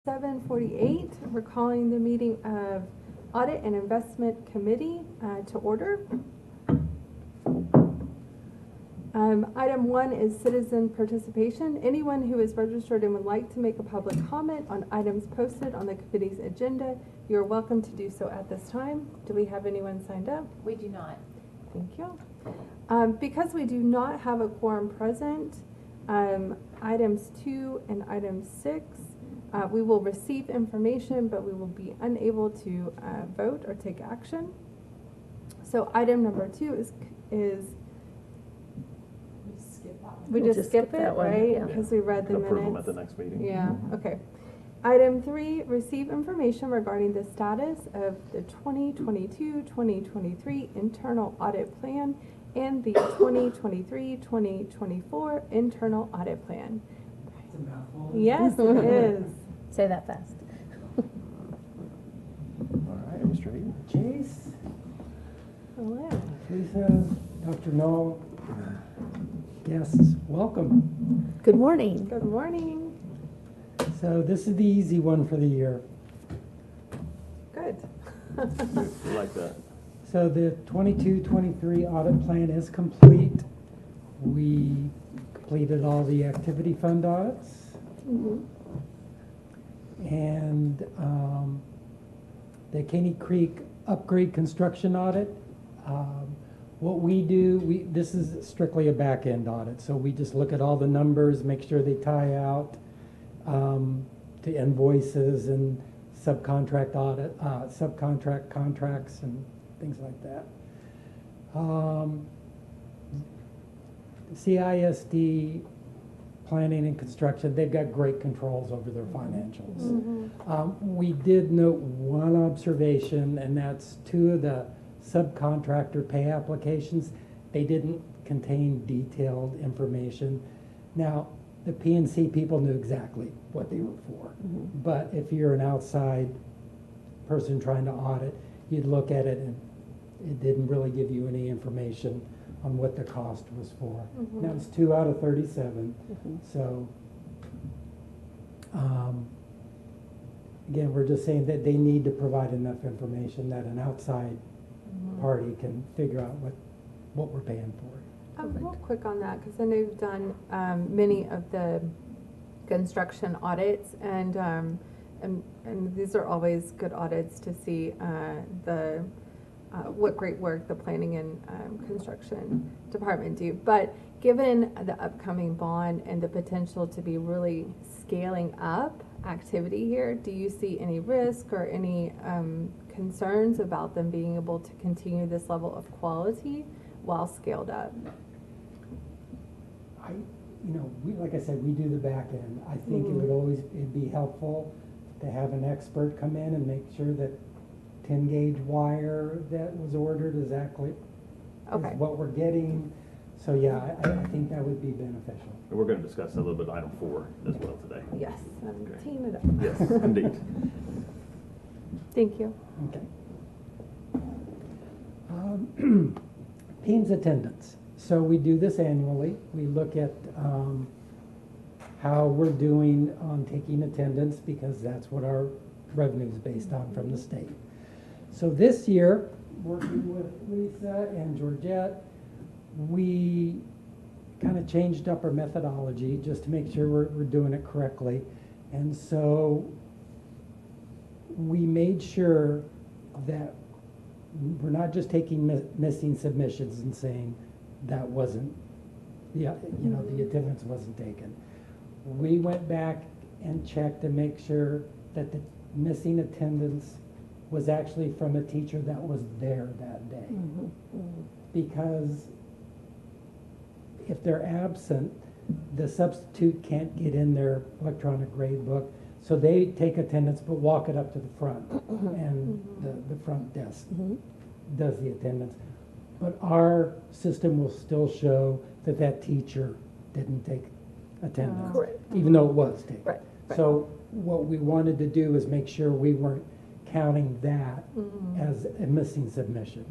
7:48, we're calling the meeting of Audit and Investment Committee to order. Item 1 is citizen participation. Anyone who is registered and would like to make a public comment on items posted on the committee's agenda, you're welcome to do so at this time. Do we have anyone signed up? We do not. Thank you. Because we do not have a quorum present, items 2 and item 6, we will receive information, but we will be unable to vote or take action. So item number 2 is we just skip it, right? Because we read the minutes. Approve them at the next meeting. Yeah, okay. Item 3, receive information regarding the status of the 2022-2023 internal audit plan and the 2023-2024 internal audit plan. It's a mouthful. Yes, it is. Say that fast. All right, Mr. Hayden. Chase, Hello. Lisa, Dr. Null, guests, welcome. Good morning. Good morning. So this is the easy one for the year. Good. We like that. So the 22-23 audit plan is complete. We completed all the activity fund audits. Mm-hmm. And the Caney Creek upgrade construction audit. What we do, this is strictly a back-end audit. So we just look at all the numbers, make sure they tie out to invoices and subcontract audit, subcontract contracts and things like that. CISD planning and construction, they've got great controls over their financials. Mm-hmm. We did note one observation, and that's 2 of the subcontractor pay applications. They didn't contain detailed information. Now, the P&C people knew exactly what they were for. Mm-hmm. But if you're an outside person trying to audit, you'd look at it and it didn't really give you any information on what the cost was for. Mm-hmm. That was 2 out of 37. Mm-hmm. So, again, we're just saying that they need to provide enough information that an outside party can figure out what we're paying for. Real quick on that, because I know you've done many of the construction audits, and these are always good audits to see what great work the planning and construction department do. But given the upcoming bond and the potential to be really scaling up activity here, do you see any risk or any concerns about them being able to continue this level of quality while scaled up? Like I said, we do the back end. I think it'd be helpful to have an expert come in and make sure that 10 gauge wire that was ordered exactly is what we're getting. So yeah, I think that would be beneficial. And we're going to discuss a little bit item 4 as well today. Yes, I'm teeing it up. Yes, indeed. Thank you. Okay. Teams attendance. So we do this annually. We look at how we're doing on taking attendance, because that's what our revenue is based on from the state. So this year, working with Lisa and Georgette, we kind of changed up our methodology just to make sure we're doing it correctly. And so we made sure that we're not just taking missing submissions and saying that wasn't, the attendance wasn't taken. We went back and checked to make sure that the missing attendance was actually from a teacher that was there that day. Mm-hmm. Mm-hmm. Because if they're absent, the substitute can't get in their electronic grade book, so they take attendance but walk it up to the front, and the front desk does the attendance. But our system will still show that teacher didn't take attendance, Correct. even though it was taken. Right. So what we wanted to do is make sure we weren't counting that as a missing submission.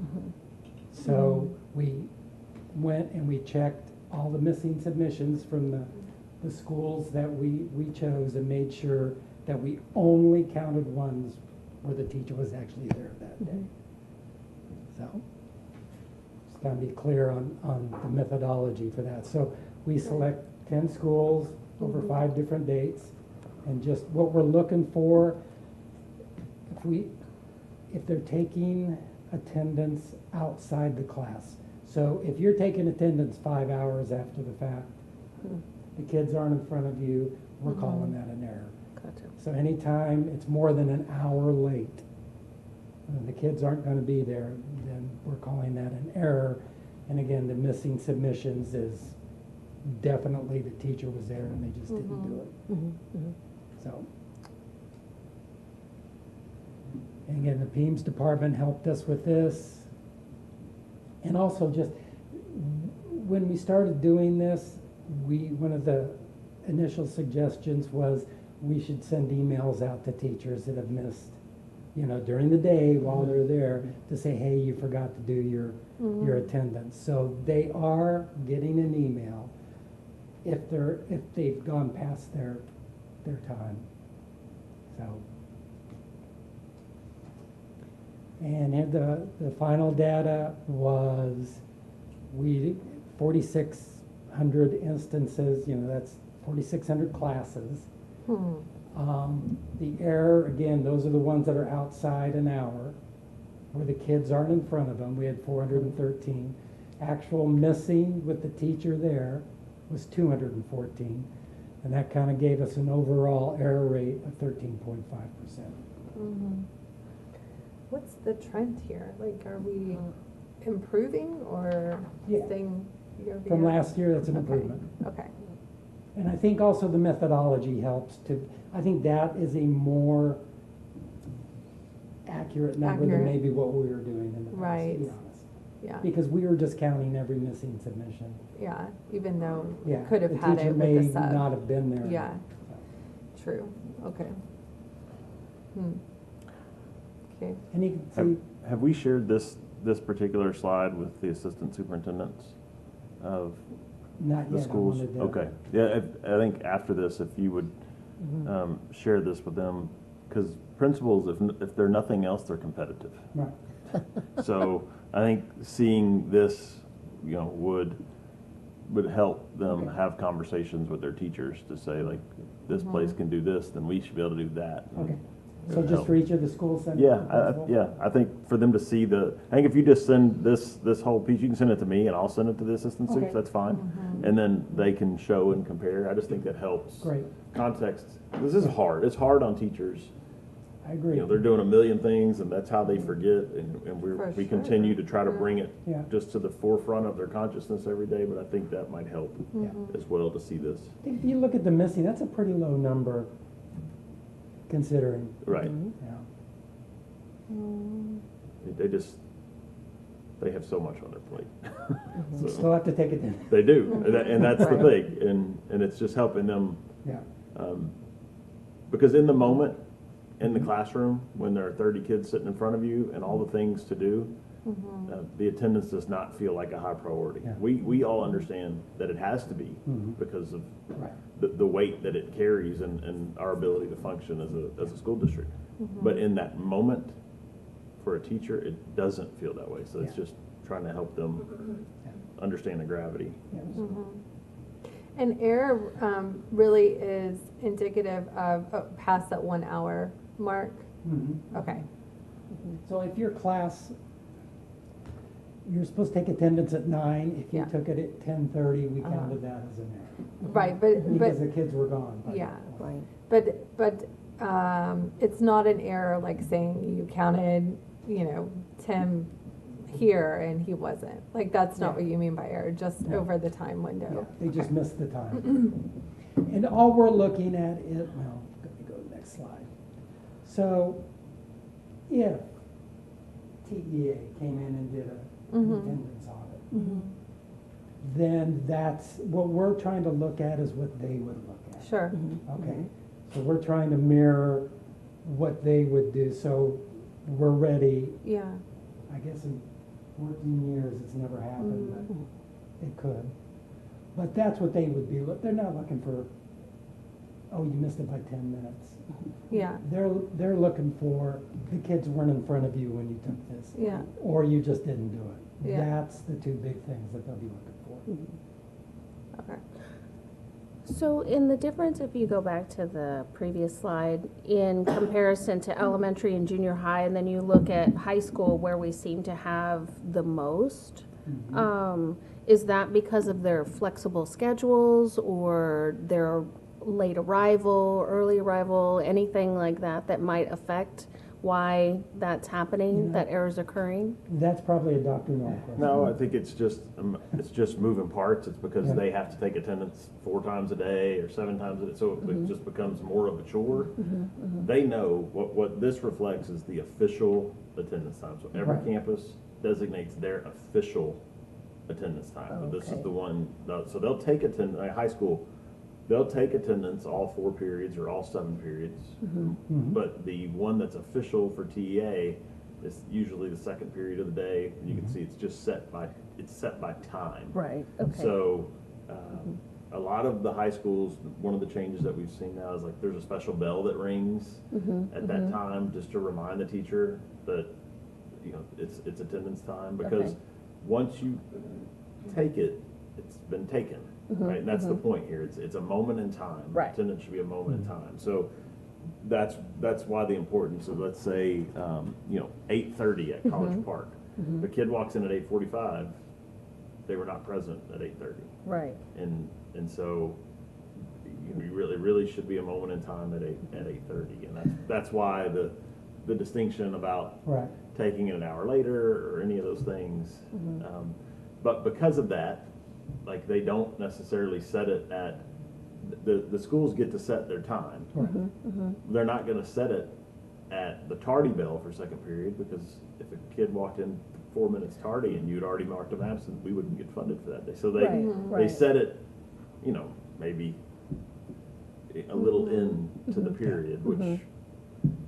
So we went and we checked all the missing submissions from the schools that we chose and made sure that we only counted ones where the teacher was actually there that day. So, just gotta be clear on the methodology for that. So we select 10 schools over 5 different dates, and just what we're looking for, if they're taking attendance outside the class. So if you're taking attendance 5 hours after the fact, the kids aren't in front of you, we're calling that an error. Gotcha. So anytime it's more than an hour late, and the kids aren't gonna be there, then we're calling that an error. And again, the missing submissions is definitely the teacher was there and they just didn't do it. So. And again, the PEMS department helped us with this. And also just, when we started doing this, one of the initial suggestions was we should send emails out to teachers that have missed, during the day while they're there, to say, hey, you forgot to do your attendance. So they are getting an email if they've gone past their time. So. And the final data was 4,600 instances, that's 4,600 classes. The error, again, those are the ones that are outside an hour, where the kids aren't in front of them. We had 413. Actual missing with the teacher there was 214. And that kind of gave us an overall error rate of 13.5%. What's the trend here? Like, are we improving or Yeah. staying year over From year? last year, that's an Okay. improvement. Okay. And I think also the methodology helps I think that is a more accurate number than Accurate. maybe what we were doing in the past, Right. to be honest. Yeah. Because we were just counting every missing submission. Yeah. Even though Yeah. could have the had teacher it may with the sub. not have been there. Yeah. So. True. Okay. Okay. And you can see, Have we shared this particular slide with the assistant superintendents of not the yet, I schools? wanted to. Okay, yeah, I think after this, if you would share this with them, because principals, if they're nothing else, they're competitive. Right. So I think seeing this, would help them Okay. have conversations with their teachers to say, like, this place can do this, then we should be able to do that. And Okay. it So would just help. for each of the schools then? Yeah, I think for them to see I think if you just send this whole piece, you can send it to me and I'll send it to the assistant Okay. soups, that's fine. And then they can show and compare. I just think that helps. Great. Context, this is hard. It's hard on teachers. I agree. They're doing a million things and that's how they forget. And For we sure. continue to try to bring it Yeah. just to the forefront of their consciousness every day. But I think that might help Yeah. as well to see this. I think if you look at the missing, that's a pretty low number considering. Right. Yeah. They have so much on their plate. You So- still have to take it in. They do, and that's the Right. thing, and it's just helping them, Yeah. because in the moment, in the classroom, when there are 30 kids sitting in front of you and all the things to do, the attendance does not feel like a high priority. Yeah. We all understand that it has to be Mhm. because of Right. the weight that it carries and our ability to function as a school district. But in that moment, for a teacher, it doesn't feel that way. So it's Yeah. just trying to help them understand the gravity. Yeah. And error really is indicative of past that 1 hour mark. Mhm. Okay. So if your class, you're supposed to take attendance at 9, if you Yeah. took it at 10:30, we Uh-huh. counted that as an error. Right, but Because the kids were gone. by yeah. that point. Right. but it's not an error like saying you counted, Tim here and he wasn't. Like that's not Yeah. what you mean by error, just No. over the time Yeah, window. they just missed the time. And all we're looking at is, well, let me go to the next slide. So if TEA came in and did an Mhm. attendance audit, then that's, what we're trying to look at is what they would look at. Sure. Okay, so we're trying to mirror what they would do, so we're ready. Yeah. I guess in 14 years, it's never happened, but it could. But that's what they would be, they're not looking for oh, you missed it by 10 minutes. Yeah, They're looking for, the kids weren't in front of you when you took this. yeah, Or you just didn't do it. Yeah. That's the two big things that they'll be looking for. okay. So in the difference, if you go back to the previous slide, in comparison to elementary and junior high, and then you look at high school where we seem to have the most, is that because of their flexible schedules or their late arrival, early arrival, anything like that that might affect why that's happening, that error's occurring? That's probably a Dr. Noel question. No, I think it's just moving parts. It's because they have to take attendance 4 times a day or 7 times a day, so it just becomes more of a chore. They know what this reflects is the official attendance time. So every Right. campus designates their official attendance time. But this is Okay. the one, so they'll take attendance, like high school, they'll take attendance all 4 periods or all 7 periods. But the one that's official for TEA is usually the 2nd period of the day. And you can see it's just set by time. Right, okay. So, a lot of the high schools, one of the changes that we've seen now is like there's a special bell that rings at that time just to remind the teacher that, you know, it's attendance time, because Okay. once you take it, it's been taken, right? And that's the point here. It's a moment in time. Right. Attendance should be a moment in time. So that's why the importance of, let's say, 8:30 at College Park. The kid walks in at 8:45, they were not present at 8:30. Right, And so you really should be a moment in time at 8:30. And that's why the distinction about Right. taking it an hour later or any of those things. But because of that, like, they don't necessarily set it at, the schools get to set their time. They're not gonna set it at the tardy bell for 2nd period, because if a kid walked in 4 minutes tardy and you'd already marked them absent, we wouldn't get funded for that day. So they Right. set it, maybe a little into the period, which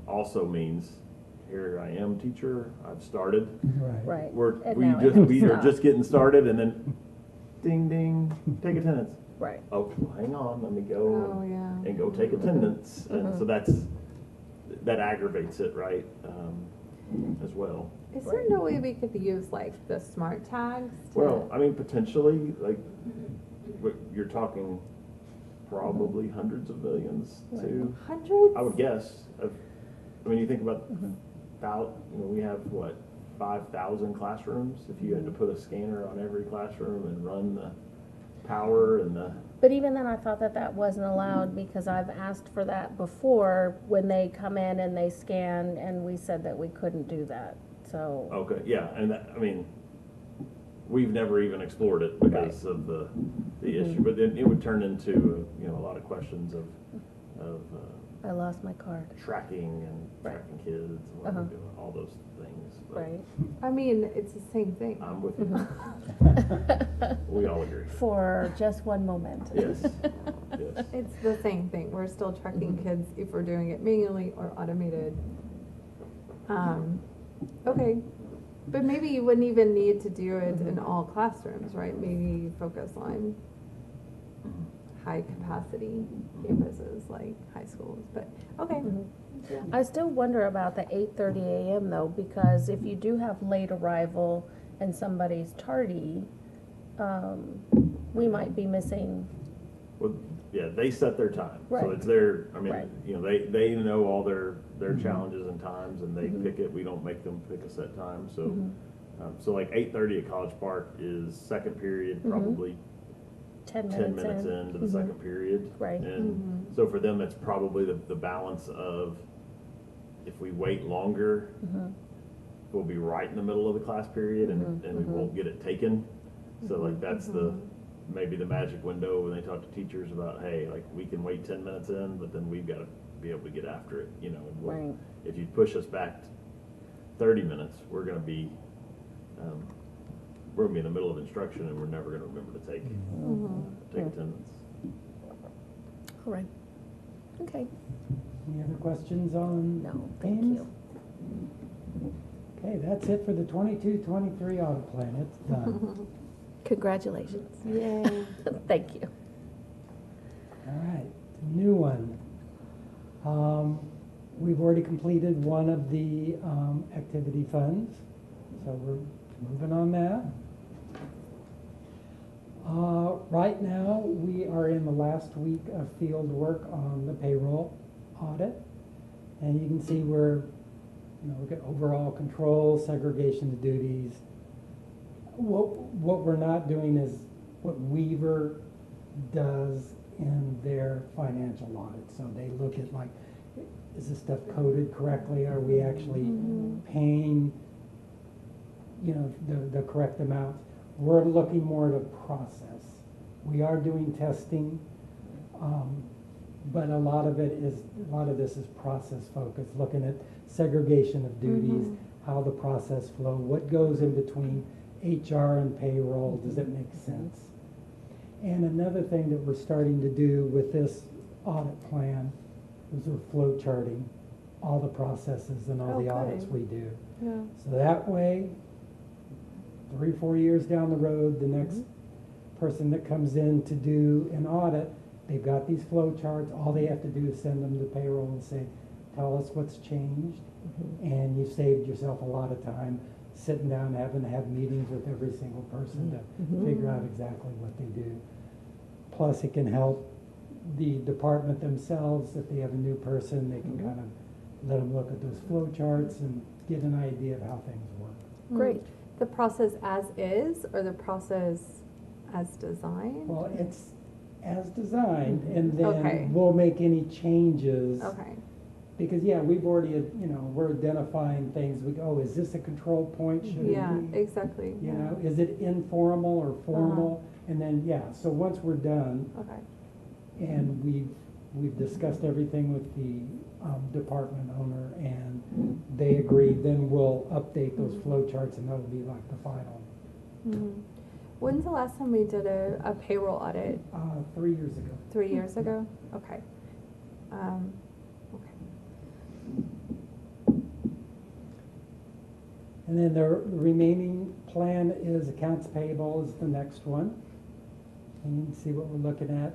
also means, here I am, teacher, I've started. Right. right. And We now it we are stops. just getting started, and then ding, ding, take attendance. Right, Oh, well, hang on, let me go Oh, yeah. and go take attendance. And so that aggravates it, right, as well. Is there no way we could use like the smart tags to? Well, I mean, potentially, like, you're talking probably hundreds of millions too. Hundreds? I would guess. I mean, you think about, we have, 5,000 classrooms? If you had to put a scanner on every classroom and run the power and the, but even then, I thought that wasn't allowed, because I've asked for that before, when they come in and they scan, and we said that we couldn't do that, so. okay, yeah, and that, I mean, we've never even explored it because of the issue, but then it would turn into, a lot of questions of I lost my card. tracking and Right. tracking kids, and what they're doing, all those things. But Right. I mean, it's the same thing. I'm with you. We all agree. For just one moment. Yes, yes. It's the same thing. We're still tracking kids if we're doing it manually or automated. Okay, but maybe you wouldn't even need to do it in all classrooms, right? Maybe focus on high capacity campuses like high schools, but, okay. Yeah. I still wonder about the 8:30 a.m. though, because if you do have late arrival and somebody's tardy, we might be missing. Well, yeah, they set their time, so Right. it's their, I mean, Right. they know all their challenges and times, and they pick it, we don't make them pick a set time, so. So like 8:30 at College Park is 2nd period, probably 10 10 minutes minutes in. into the 2nd period. Right. And so for them, it's probably the balance of, if we wait longer, we'll be right in the middle of the class period, and we won't get it taken. So like, that's maybe the magic window when they talk to teachers about, hey, like, we can wait 10 minutes in, but then we've got to be able to get after it, and Right. if you push us back 30 minutes, we're going to be in the middle of instruction, and we're never going to remember to take attendance. All right. Okay. Any other questions on? No, thank themes? you. Okay, that's it for the 22-23 audit plan. It's done. Congratulations. Yay. Thank you. All right, New one. We've already completed one of the activity funds, so we're moving on that. Right now, we are in the last week of field work on the payroll audit. And you can see we're, look at overall control, segregation of duties. What we're not doing is what Weaver does in their financial audit. So they look at like, is this stuff coded correctly? Are we actually paying, the correct amounts? We're looking more at a process. We are doing testing, but a lot of this is process focused, looking at segregation of duties, how the process flow, what goes in between HR and payroll, does it make sense? And another thing that we're starting to do with this audit plan is we're flow charting all the processes and all the audits we do. Yeah. So that way, 3-4 years down the road, the next person that comes in to do an audit, they've got these flow charts. All they have to do is send them to payroll and say, tell us what's changed. And you've saved yourself a lot of time sitting down, having to have meetings with every single person to figure out exactly what they do. Plus, it can help the department themselves. If they have a new person, they can kind of let them look at those flow charts and get an idea of how things work. Great. The process as is, or the process as designed? Well, it's as designed, and then Okay. we'll make any changes. Okay. Because, yeah, we've already, we're identifying things. We go, oh, is this a control point? Should Yeah, it be? exactly. Is it informal or formal? And then, so once we're done, Okay. and we've discussed everything with the department owner, and they agree, then we'll update those flow charts, and that'll be like the final. When's the last time we did a payroll audit? 3 years ago. 3 years ago? Okay. Okay. And then the remaining plan is accounts payable is the next one. And you can see what we're looking at.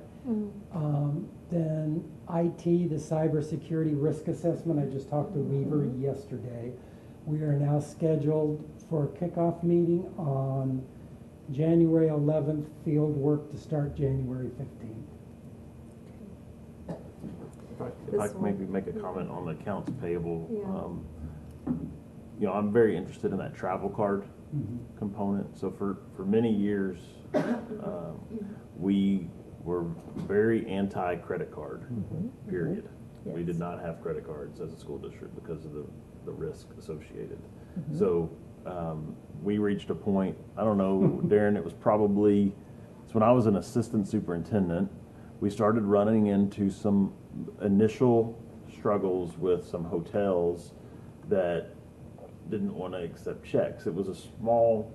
Then IT, the cybersecurity risk assessment, I just talked to Weaver yesterday. We are now scheduled for a kickoff meeting on January 11th, field work to start January 15th. If I could maybe make a comment on the accounts payable. Yeah. I'm very interested in that travel card component. So for many years, we were very anti-credit card, period. Yes. We did not have credit cards as a school district because of the risk associated. So we reached a point, I don't know, Darren, it's when I was an assistant superintendent, we started running into some initial struggles with some hotels that didn't want to accept checks. It was a small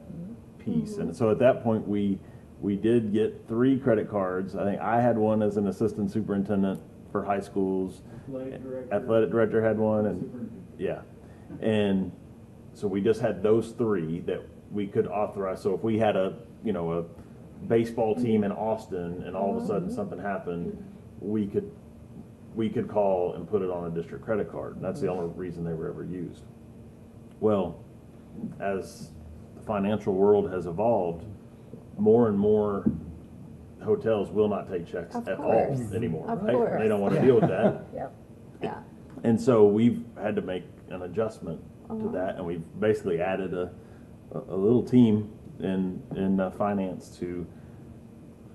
piece. And so at that point, we did get 3 credit cards. I think I had one as an assistant superintendent for high schools. Athletic director had one, and and so we just had those 3 that we could authorize. So if we had a baseball team in Austin and all of a sudden something happened, we could call and put it on a district credit card. And that's the only reason they were ever used. Well, as the financial world has evolved, more and more hotels will not take checks Of at course. all anymore. Of Right? course. They don't want to deal with that. Yeah. And so we've had to make an adjustment to that, and we've basically added a little team in finance to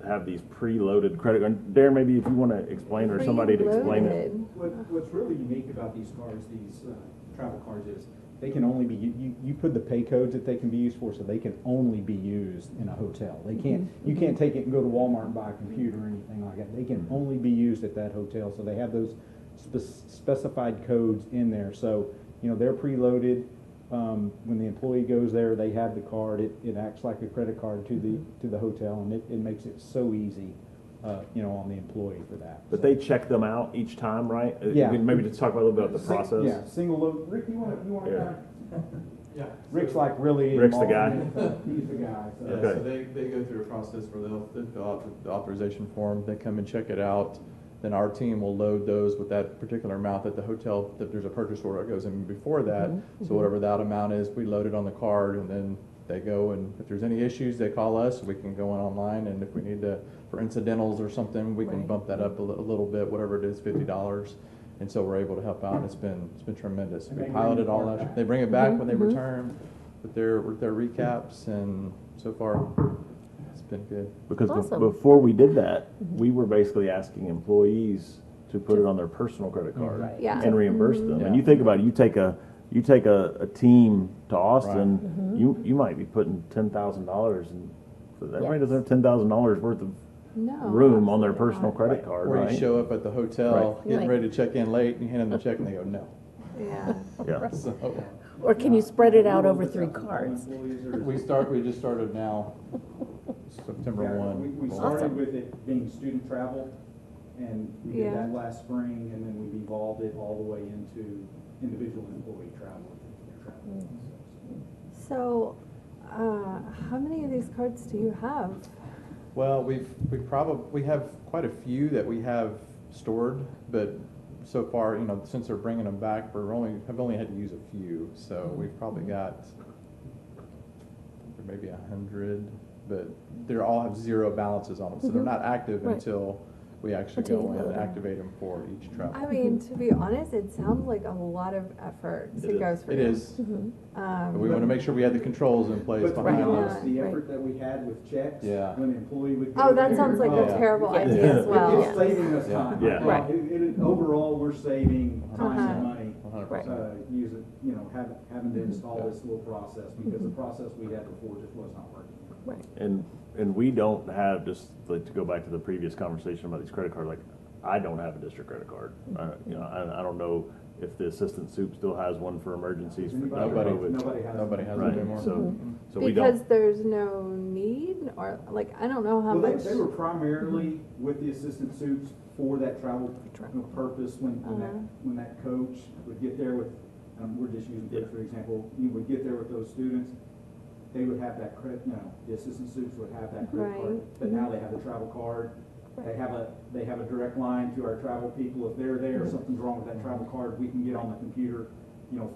have these preloaded credit cards. Darren, maybe if you want to explain, or somebody to explain it. What's really unique about these cards, these travel cards, is they can only be, you put the pay codes that they can be used for, so they can only be used in a hotel. They can't, you can't take it and go to Walmart and buy a computer or anything like that. They can only be used at that hotel, so they have those specified codes in there. So, they're preloaded. When the employee goes there, they have the card. It acts like a credit card to the hotel, and it makes it so easy, on the employee for that. But they check them out each time, right? Yeah. Maybe just talk a little bit about the process. Yeah, single load. Rick, you want Yeah. to? Yeah. Rick's like really Rick's the involved guy? in it. He's the guy. So. Okay. So they go through a process where they fill out the authorization form, they come and check it out, then our team will load those with that particular amount that the hotel, that there's a purchase order that goes in before that. So whatever that amount is, we load it on the card, and then they go, and if there's any issues, they call us, we can go in online, and if we need to, for incidentals or something, we can Right. bump that up a little bit, whatever it is, $50. And so we're able to help out. It's been tremendous. And We they piloted bring all the that. card They bring it back when they return with their recaps, and so far, it's been good. Because Awesome. before we did that, we were basically asking employees to put it on their personal credit card Right. Yeah. and reimburse them. Yeah. And you think about it, you take a team to Austin, you might be putting $10,000 in. So everybody doesn't have $10,000 worth of No. room on their absolutely personal not. credit card, Or right? you show up at the hotel, Right. getting Right. ready to check in late, and you hand them the check, and they go, no. Yeah. Yeah. So, Or can you spread it out over 3 cards? we just started now, September Yeah, 1. We started with it being student travel, and we did Yeah. that last spring, and then we've evolved it all the way into individual employee travel. So, how many of these cards do you have? Well, we have quite a few that we have stored, but so far, since they're bringing them back, have only had to use a few. So we've probably got maybe 100, but they all have zero balances on them, so they're not active Right. until we actually Until go you in load and them. activate them for each travel. I mean, to be honest, it sounds like a lot of effort It to is. go through. It is. But we want to make sure we have the controls in place But to be behind honest, us. the Right. effort that we had with checks, Yeah. when the employee would go Oh, that there, sounds like Yeah. a terrible Yeah. idea Yeah. as well. It's saving us Yeah. time. Yeah. Right. Overall, we're saving time Uh-huh. and money. 100%. Using, having to install this little process, because the process we had before just was not working. Right. And we don't have, just like to go back to the previous conversation about these credit cards, like, I don't have a district credit card. I don't know if the assistant soup still has one for emergencies. For Nobody COVID. has. Nobody has it Right, anymore. so we Because don't. there's no need, or like, I don't know how Well, much. they were primarily with the assistant suits for that travel purpose, when that coach would get there with, we're just using Dick for example, you would get there with those students, they would have that the assistant suits would have that credit card, Right. but now they have the travel card. They have a direct line to our travel people. If they're there, something's wrong with that travel card, we can get on the computer,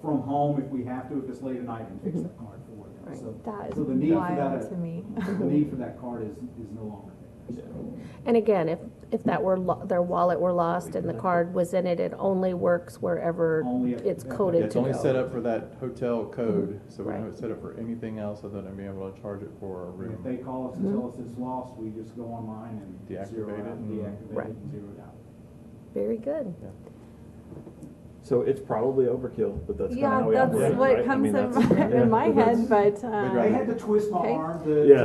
from home if we have to, if it's late at night, and fix that card for them. Right. So, That so the is need for wild that, to me. the need for that card is no longer there. And again, if that were, their wallet were lost and the card was in it, it only works wherever Only if- it's yeah, coded It's to only go. set up for that hotel code, so we don't Right. have it set up for anything else other than being able to charge it for a And room. if they call us and tell us it's lost, we just go online and Deactivate zero it out, and- deactivate Right. it and zero it out. Very good. So it's probably overkill, but that's kind of Yeah, how we that's operate, what right? I comes mean, in that's- my, in my head, but, We'd They rather- had to twist my Okay. arm Yeah.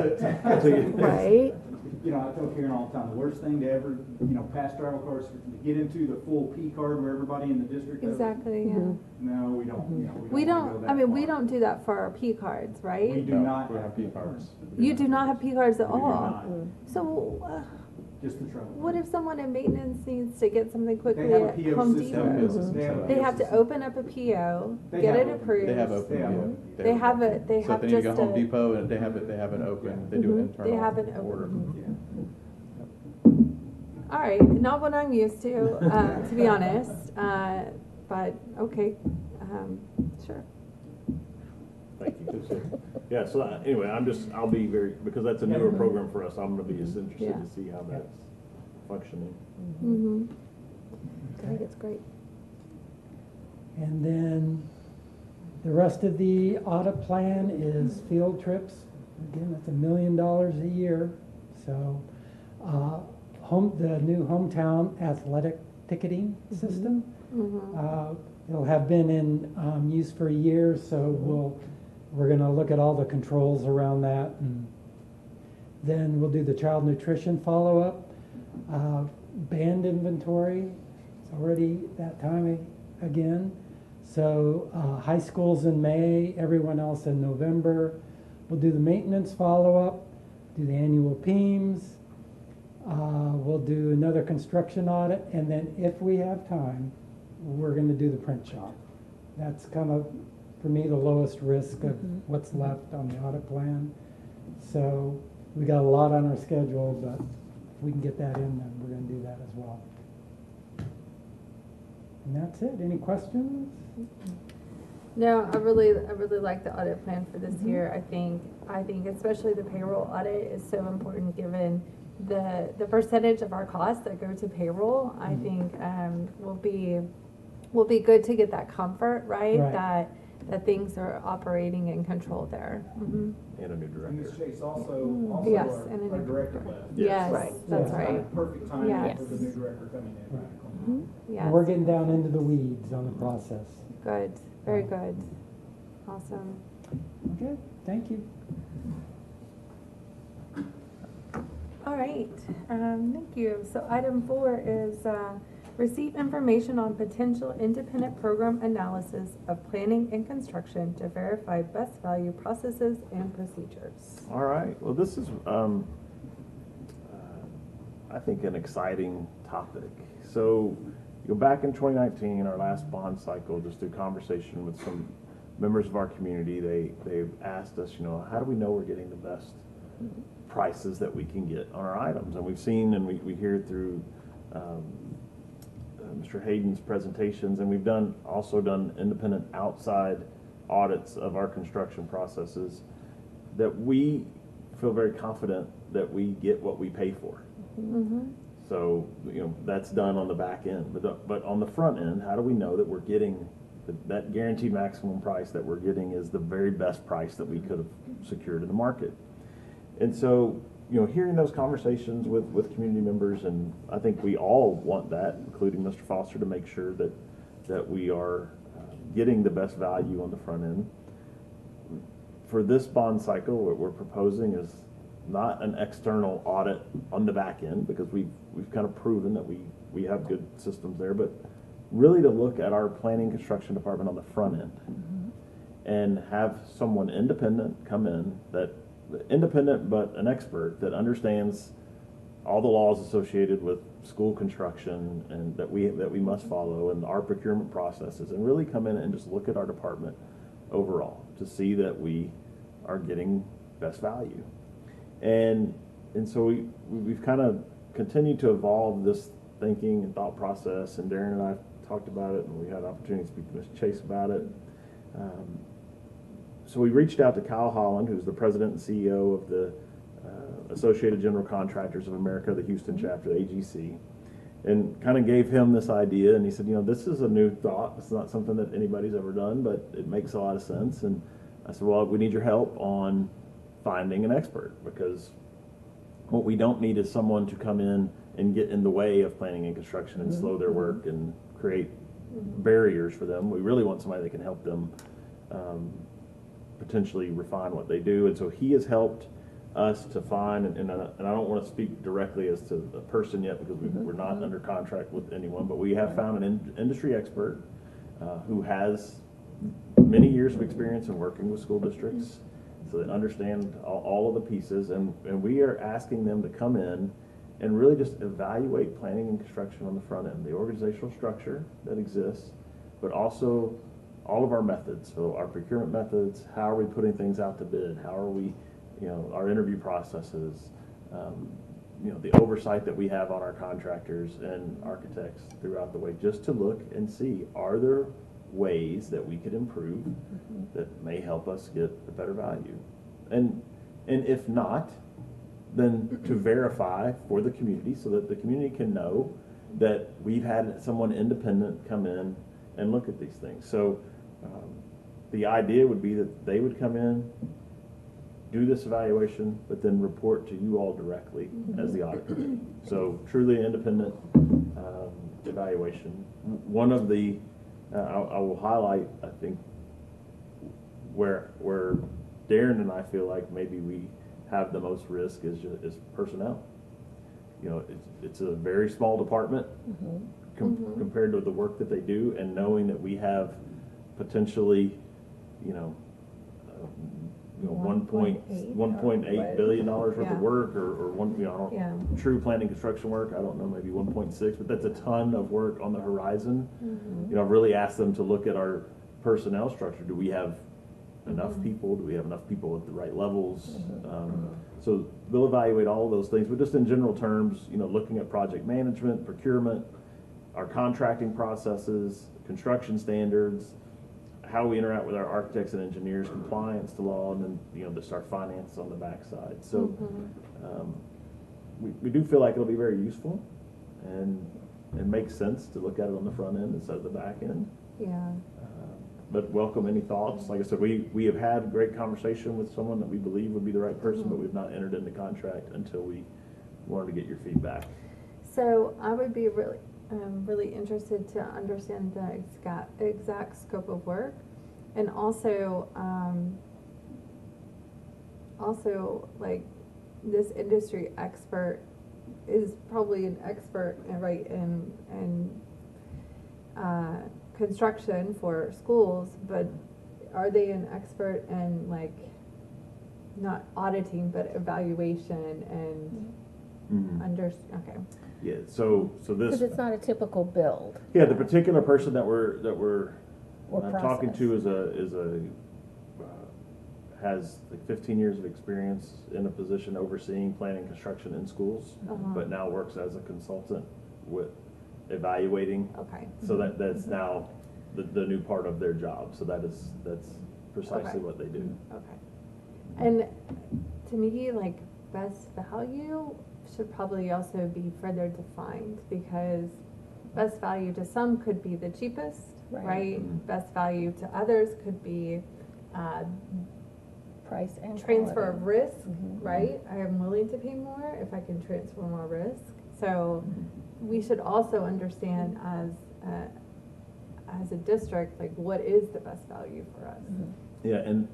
to Right? I tell Karen all the time, the worst thing to ever, pass travel cards, to get into the full P card where everybody in the district does it. exactly, yeah. No, we don't, We wanna go don't, that I mean, we far. don't do that for our P cards, We right? do No, not we have have P P cards. cards. You do not have P cards at We do all. not. So, Just the travel. what if someone in maintenance needs to get something quickly They have a at PO Home system. They have a PO Depot? system They have a set up. They PO have to system. open up a PO, They get have it open- approved. They have open. They have yeah. open. They have it, they So if have they need to just go Home a, Depot, and they have it open, they do an internal they have an order. open. Yeah. All right, not what I'm used to be honest, but, okay, sure. Thank you. Yeah, so anyway, I'll be because that's a newer program for us, I'm gonna be as interested Yeah. to see how that's functioning. Mm-hmm. I think it's great. And then the rest of the audit plan is field trips. Again, that's $1 million a year. So, the new hometown athletic ticketing system. It'll have been in use for a year, so we're gonna look at all the controls around that, and then we'll do the child nutrition follow-up. Band inventory, it's already that time again. So high school's in May, everyone else in November. We'll do the maintenance follow-up, do the annual PEMS. We'll do another construction audit, and then if we have time, we're gonna do the print shop. That's kind of, for me, the lowest risk of what's left on the audit plan. So we got a lot on our schedule, but if we can get that in, then we're gonna do that as well. And that's it. Any questions? No, I really like the audit plan for this Mhm. year. I think especially the payroll audit is so important given the percentage of our costs that go to payroll. I Mhm. think, will be good to get that comfort, right? Right. That things are operating in control there. Mhm. And a new And director. Ms. Chase, also Yes, our, and a our new director director. left. Yes, Right. that's Yeah. right. Perfect timing Yes. for the new director coming in. Right. Yes. And we're getting down into the weeds on the process. Good, very good. Awesome. Okay, thank you. All right, thank you. So item 4 is, receive information on potential independent program analysis of planning and construction to verify best value processes and procedures. All right, well, this is, I think, an exciting topic. So, you go back in 2019, our last bond cycle, just through conversation with some members of our community, they asked us, how do we know we're getting the best prices that we can get on our items? And we've seen, and we hear through Mr. Hayden's presentations, and we've also done independent outside audits of our construction processes, that we feel very confident that we get what we pay for. Mm-hmm. So, that's done on the back end. But on the front end, how do we know that we're getting that guaranteed maximum price that we're getting is the very best price that we could have secured in the market? And so, hearing those conversations with community members, and I think we all want that, including Mr. Foster, to make sure that we are getting the best value on the front end. For this bond cycle, what we're proposing is not an external audit on the back end, because we've kind of proven that we have good systems there, but really to look at our planning construction department on the front end and have someone independent come in, independent but an expert that understands all the laws associated with school construction and that we must follow, and our procurement processes, and really come in and just look at our department overall to see that we are getting best value. And so we've kind of continued to evolve this thinking and thought process, and Darren and I talked about it, and we had opportunity to speak to Ms. Chase about it. So we reached out to Kyle Holland, who's the president and CEO of the Associated General Contractors of America, the Houston chapter, the AGC, and kind of gave him this idea. And he said, this is a new thought. It's not something that anybody's ever done, but it makes a lot of sense. And I said, well, we need your help on finding an expert, because what we don't need is someone to come in and get in the way of planning and construction and slow their work and create barriers for them. We really want somebody that can help them potentially refine what they do. And so he has helped us to find, and I don't want to speak directly as to the person yet, because we're not under contract with anyone, but we have found an industry expert who has many years of experience in working with school districts, so they understand all of the pieces, and we are asking them to come in and really just evaluate planning and construction on the front end, the organizational structure that exists, but also all of our methods. So our procurement methods, how are we putting things out to bid, how are we, our interview processes, the oversight that we have on our contractors and architects throughout the way, just to look and see, are there ways that we could improve that may help us get a better value? And if not, then to verify for the community, so that the community can know that we've had someone independent come in and look at these things. So the idea would be that they would come in, do this evaluation, but then report to you all directly as the audit committee. So truly independent evaluation. One of the, I will highlight, I think, where Darren and I feel like maybe we have the most risk is personnel. It's a very small department compared to the work that they do, and knowing that we have potentially, $1.8 billion worth Yeah. of work, or true planning construction work. I don't know, maybe 1.6, but that's a ton of work on the horizon. I've really asked them to look at our personnel structure. Do we have enough people? Do we have enough people at the right levels? So they'll evaluate all of those things, but just in general terms, looking at project management, procurement, our contracting processes, construction standards, how we interact with our architects and engineers, compliance to law, and then, you know, just our finance on the backside. So we do feel like it'll be very useful, and it makes sense to look at it on the front end instead of the back end. Yeah. But welcome any thoughts. Like I said, we have had great conversation with someone that we believe would be the right person, but we've not entered into contract until we wanted to get your feedback. So I would be really, really interested to understand the exact scope of work, and also like this industry expert is probably an expert, right, in construction for schools, but are they an expert in, like, not auditing but evaluation and okay. Yeah, so this. Because it's not a typical build. Yeah, the particular person that we're Or talking process. to has like 15 years of experience in a position overseeing planning construction in schools, but now works as a consultant with evaluating. Okay. So that's now the new part of their job. So that's precisely Okay. what they do. Okay. And to me, like, best value should probably also be further defined, because best value to some could be the cheapest, Right. right? Best value to others could be Price and transfer of quality. risk, right? I am willing to pay more if I can transfer more risk. So we should also understand as a district, like, what is the best value for us? Yeah, and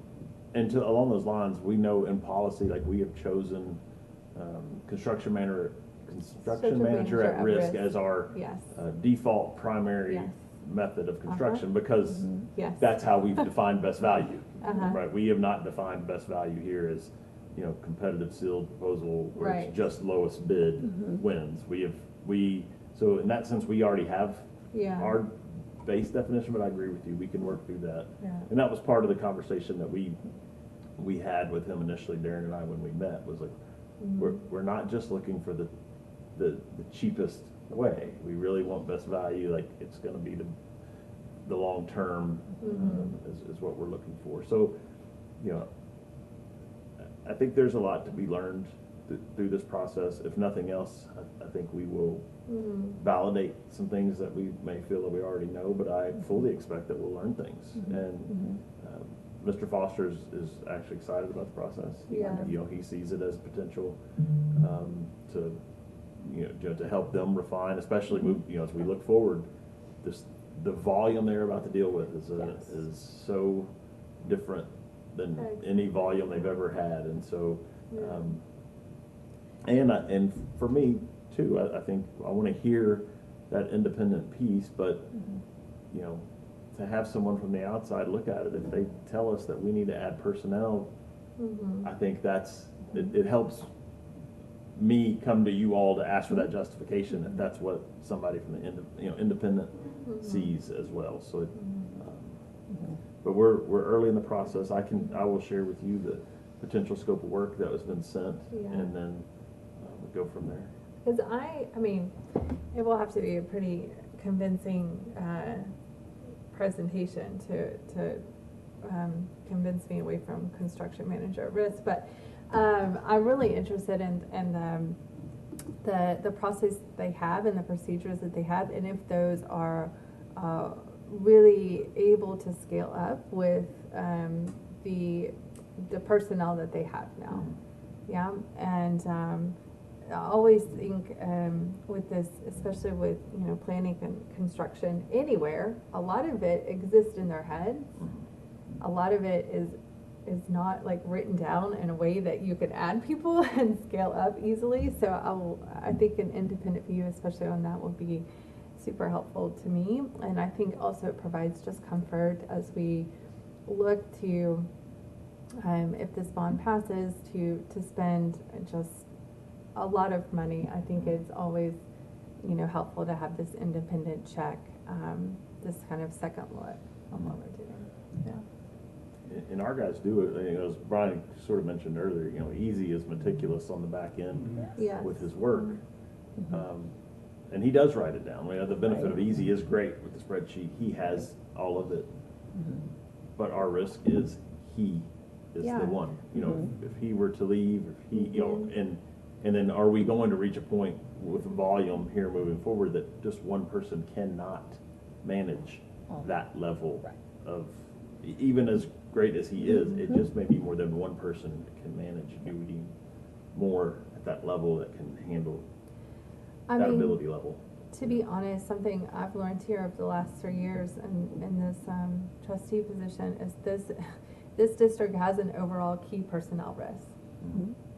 to along those lines, we know in policy, like, we have chosen construction manager at risk as our Yes. default primary Yes. method of construction, because Yes. that's how we've defined best value. Uh-huh. Right, we have not defined best value here as, you know, competitive sealed proposal where Right. it's just lowest bid wins. So in that sense, we already have Yeah. our base definition, but I agree with you, we can work through that. Yeah. And that was part of the conversation that we had with him initially, Darren and I, when we met, was like, we're not just looking for the cheapest way. We really want best value, like, it's gonna be the long term is what we're looking for. So, you know, I think there's a lot to be learned through this process. If nothing else, I think we will validate some things that we may feel that we already know, but I fully expect that we'll learn things. And Mr. Foster is actually excited about the process. Yeah. You know, he sees it as potential to, you know, to help them refine, especially move, you know, as we look forward. The volume they're about to deal with is so different than any volume they've ever had, and so, and for me too, I think I want to hear that independent piece, but you know, to have someone from the outside look at it, if they tell us that we need to add personnel, I think it helps me come to you all to ask for that justification, if that's what somebody from the independent sees as well. So, but we're early in the process. I will share with you the potential scope of work that has been sent, and then we'll go from there. Because I mean, it will have to be a pretty convincing presentation to convince me away from construction manager at risk, but I'm really interested in the process they have and the procedures that they have, and if those are really able to scale up with the personnel that they have now. Yeah, and I always think with this, especially with, you know, planning and construction anywhere, a lot of it exists in their heads. A lot of it is not, like, written down in a way that you can add people and scale up easily. So I think an independent view, especially on that, will be super helpful to me. And I think also it provides just comfort as we look to, if this bond passes, to spend just a lot of money. I think it's always, you know, helpful to have this independent check, this kind of second look on what we're doing. Yeah. And our guys do it, you know, as Brian sort of mentioned earlier, you know, Easy is meticulous on the back end Yes. with his work. and he does write it down. We have the benefit of easy is great with the spreadsheet. He has all of it. But our risk is he is Yeah. the one, you know, if he were to leave, if he, you know, and then are we going to reach a point with volume here moving forward that just one person cannot manage that level of, even as great as he is, it just may be more than one person can manage. Do we need more at that level that can handle I that mean, ability level? to be honest, something I've learned here over the last 3 years in this trustee position is this district has an overall key personnel risk.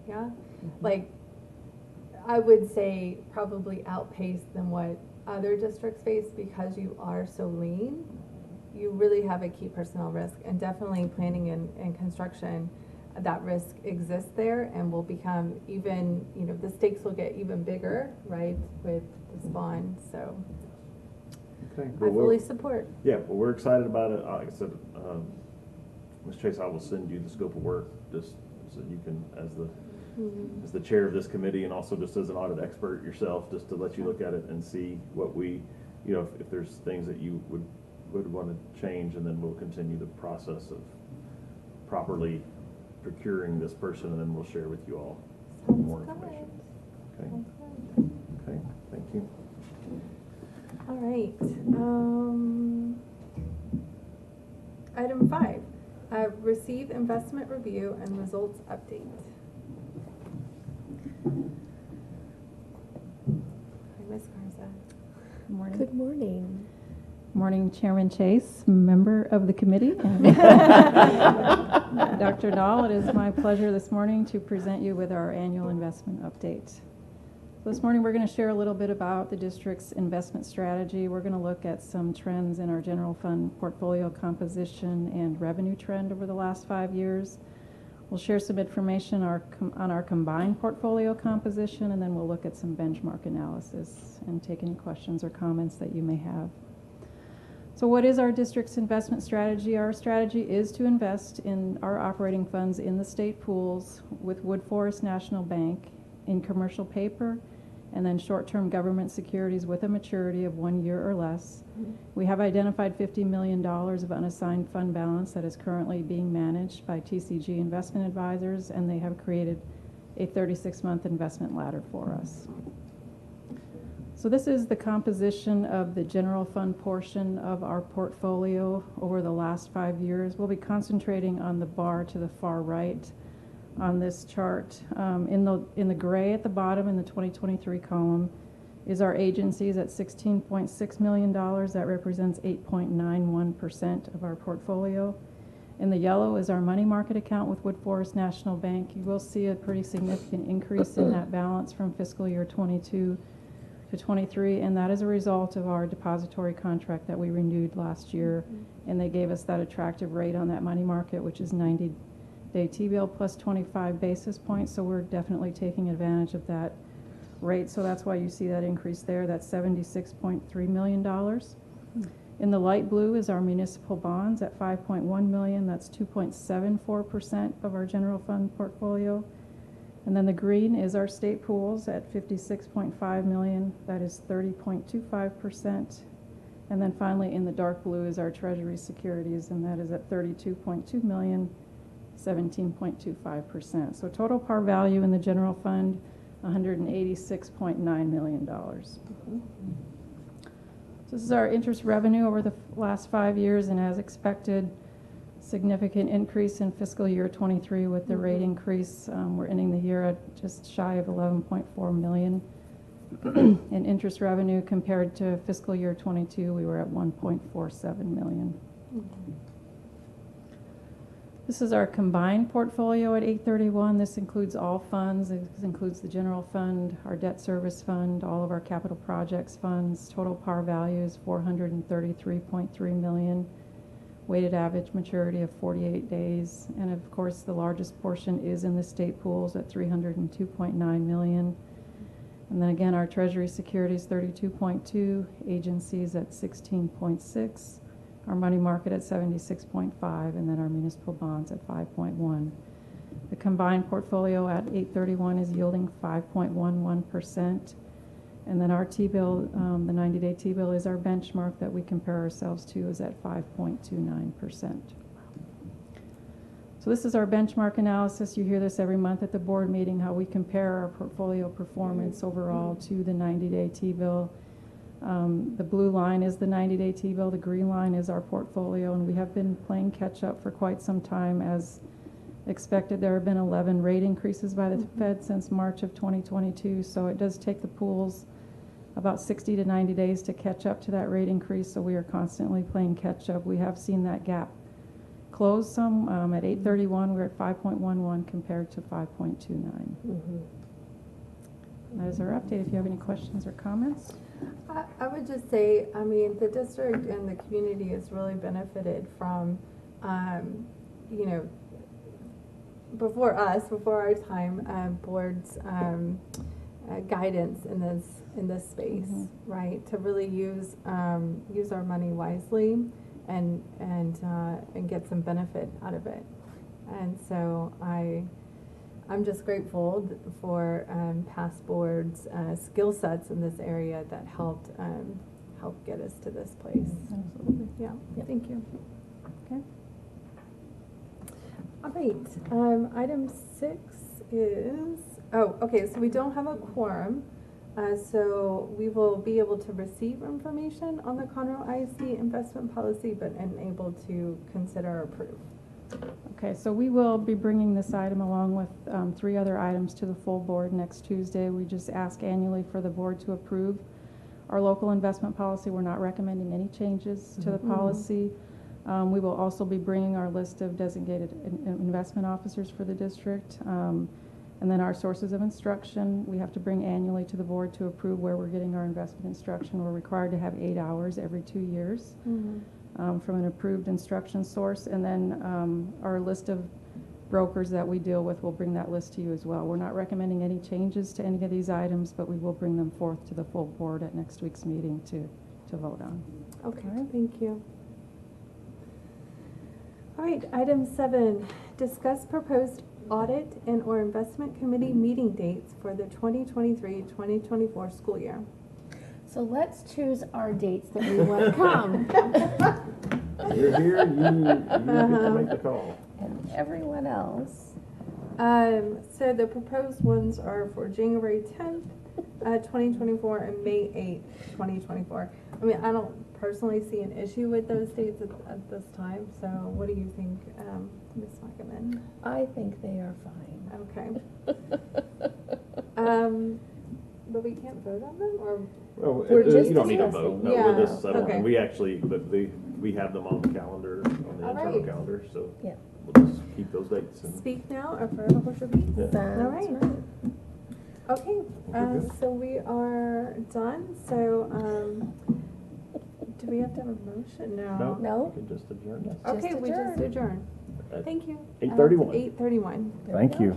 Yeah, like I would say probably outpaced than what other districts face because you are so lean. You really have a key personnel risk, and definitely planning and construction, that risk exists there and will become even, you know, the stakes will get even bigger, right, with this bond, so Okay. I fully support. Yeah, well, we're excited about it. Like I said, Ms. Chase, I will send you the scope of work just so you can, as the chair of this committee and also just as an audit expert yourself, just to let you look at it and see what we, you know, if there's things that you would want to change, and then we'll continue the process of properly procuring this person, and then we'll share with you all more information. Okay. Okay, thank you. All right, item 5, receive investment review and results update. Hi, Ms. Garza. Good morning. Good morning. Morning, Chairman Chase, member of the committee, and Dr. Dahl. It is my pleasure this morning to present you with our annual investment update. So this morning we're going to share a little bit about the district's investment strategy. We're going to look at some trends in our general fund portfolio composition and revenue trend over the last 5 years. We'll share some information on our combined portfolio composition, and then we'll look at some benchmark analysis and take any questions or comments that you may have. So what is our district's investment strategy? Our strategy is to invest in our operating funds in the state pools with Wood Forest National Bank in commercial paper and then short-term government securities with a maturity of 1 year or less. We have identified $50 million of unassigned fund balance that is currently being managed by TCG Investment Advisors, and they have created a 36-month investment ladder for us. So this is the composition of the general fund portion of our portfolio over the last 5 years. We'll be concentrating on the bar to the far right on this chart. In the gray at the bottom in the 2023 column is our agencies at $16.6 million. That represents 8.91% of our portfolio. In the yellow is our money market account with Wood Forest National Bank. You will see a pretty significant increase in that balance from fiscal year 22 to 23, and that is a result of our depository contract that we renewed last year, and they gave us that attractive rate on that money market, which is 90-day T-bill plus 25 basis points, so we're definitely taking advantage of that rate, so that's why you see that increase there. That's $76.3 million. In the light blue is our municipal bonds at $5.1 million. That's 2.74% of our general fund portfolio. And then the green is our state pools at $56.5 million. That is 30.25%. And then finally in the dark blue is our treasury securities, and that is at $32.2 million, 17.25%. So total par value in the general fund, $186.9 million. So this is our interest revenue over the last 5 years, and as expected, significant increase in fiscal year 23 with the rate increase. We're ending the year at just shy of 11.4 million in interest revenue. Compared to fiscal year 22, we were at 1.47 million. This is our combined portfolio at 8/31. This includes all funds. This includes the general fund, our debt service fund, all of our capital projects funds. Total par value is $433.3 million. Weighted average maturity of 48 days. And of course, the largest portion is in the state pools at $302.9 million. And then again, our treasury securities, 32.2, agencies at 16.6. Our money market at 76.5, and then our municipal bonds at 5.1. The combined portfolio at 8/31 is yielding 5.11%. And then our T-bill, the 90-day T-bill is our benchmark that we compare ourselves to, is at 5.29%. So this is our benchmark analysis. You hear this every month at the board meeting, how we compare our portfolio performance overall to the 90-day T-bill. The blue line is the 90-day T-bill, the green line is our portfolio, and we have been playing catch up for quite some time. As expected, there have been 11 rate increases by the Fed since March of 2022, so it does take the pools about 60 to 90 days to catch up to that rate increase, so we are constantly playing catch up. We have seen that gap close some. At 8/31, we're at 5.11 compared to 5.29. That is our update. If you have any questions or comments. I would just say, I mean, the district and the community has really benefited from, you know, before our time, board's guidance in this space, right? To really use our money wisely and get some benefit out of it. And so I'm just grateful for past boards' skill sets in this area that helped get us to this place. Absolutely. Yeah. Yep. Thank you. Okay. All right. Item 6 is okay. So we don't have a quorum, so we will be able to receive information on the Conroe ISD investment policy, but unable to consider or approve. Okay, so we will be bringing this item along with 3 other items to the full board next Tuesday. We just ask annually for the board to approve our local investment policy. We're not recommending any changes to the policy. We will also be bringing our list of designated investment officers for the district. And then our sources of instruction, we have to bring annually to the board to approve where we're getting our investment instruction. We're required to have 8 hours every 2 years. From an approved instruction source, and then our list of brokers that we deal with, we'll bring that list to you as well. We're not recommending any changes to any of these items, but we will bring them forth to the full board at next week's meeting to vote on. Okay, thank you. All right, item 7, discuss proposed audit and or investment committee meeting dates for the 2023-2024 school year. So let's choose our dates that we want to come. You're here, you get to make the call. And everyone else. So the proposed ones are for January 10th, 2024 and May 8th, 2024. I mean, I don't personally see an issue with those dates at this time, so what do you think, Ms. Wackerman? I think they are fine. Okay. But we can't vote on them, or? Well, We're just you don't need to discussing. vote. No, Yeah, we're just settling. okay. We actually, we have them on the calendar, on the All internal right. calendar, so Yeah. we'll just keep those dates. And Speak now or forever hold your peace? Yeah. All That's right. right. Okay, We're good. so we are done. So, do we have to have a motion? No. No. You can just adjourn this. Okay, Just we just adjourn. adjourn. At Thank you. 8:31. 8:31. There we Thank go. you.